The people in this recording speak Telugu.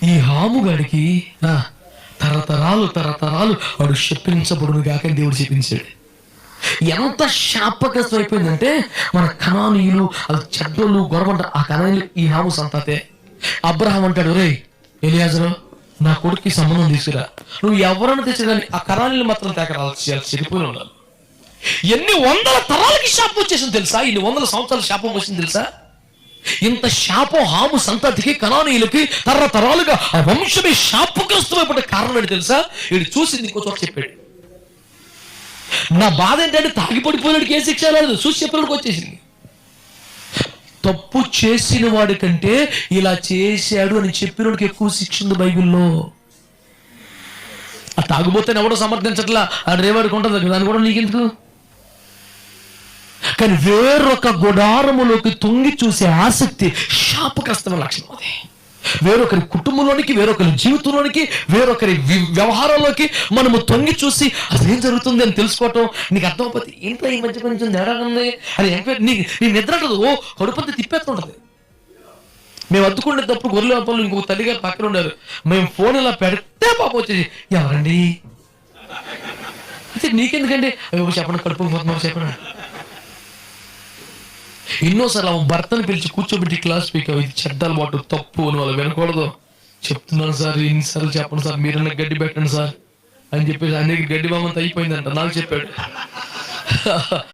ఈ హాముగాడికి తరతరాలు తరతరాలు వాడు శపించబడును గాక దేవుడు చెప్పించాడు. ఎంత శాపగ్రస్తం అయిపోయిందంటే మన కనానీయులు అది చెడ్డోళ్ళు గొడవంటారు. ఆ కనానీయులు ఈ హాము సంతతే. అబ్రహాం అంటాడు, రే ఎలియాజరు నా కొడుక్కి సంబంధం తీసుకురా. నువ్వు ఎవరన్నా తెచ్చు కానీ ఆ కనానీయులు మాత్రం చెడిపోయి ఉండాలి. ఎన్ని వందల తరాలకి శాపం వచ్చేసింది తెలుసా? ఇన్ని వందల సంవత్సరాల శాపం వచ్చింది తెలుసా? ఇంత శాపం హాము సంతతికి కనానీయులకి తరతరాలుగా ఆ వంశమే శాపగ్రస్తమైపోయే కారణం ఏంటి తెలుసా? వీడు చూసింది ఇంకో చోట చెప్పాడు. నా బాధ ఏంటంటే తాగిపడిపోయినడికి ఏ శిక్ష లేదు, చూసి చెప్పినడికి వచ్చేసింది. తప్పు చేసిన వాడి కంటే ఇలా చేశాడు అని చెప్పినోడికి ఎక్కువ శిక్ష ఉంది బైబిల్లో. ఆ తాగుబోతే ఎవడో సమర్థించట్లా, ఆ డ్రైవర్కి ఉంటుంది దాన్ని కూడా నీకెందుకు. కానీ వేరొక గుడారములోకి తొంగి చూసే ఆసక్తి శాపగ్రస్తమైన లక్షణం. అది వేరొకరి కుటుంబంలోనికి, వేరొకరి జీవితంలోనికి, వేరొకరి వ్యవహారంలోకి మనము తొంగి చూసి అసలు ఏం జరుగుతుంది అని తెలుసుకోవటం. నీకు అర్థమైపోతే ఏంటో ఈ మధ్య కొంచెం తేడా ఉంది అని నీ నిద్ర కడుపంతా తిప్పేస్తుంటది. మేము అద్దుకునేటప్పుడు గొర్రెల వ్యాపారంలో ఇంకొక తల్లిగారు పక్కన ఉన్నారు. మేము ఫోన్ ఇలా పెడితే పాప వచ్చేసి ఎవరండి అయితే నీకెందుకండి చెప్పండి కడుపు చెప్పండి. ఎన్నోసార్లు ఆమె భర్తను పిలిచి కూర్చోబెట్టి క్లాస్ స్పీకర్ ఇది చెడ్డలు మాట తప్పు అని వాళ్ళు వినకూడదు. చెప్తున్నాను సార్, ఎన్నిసార్లు చెప్పండి సార్, మీరన్నా గడ్డి పెట్టండి సార్ అని చెప్పేసి అన్ని గడ్డి బామంతా అయిపోయిందంట నాకు చెప్పాడు.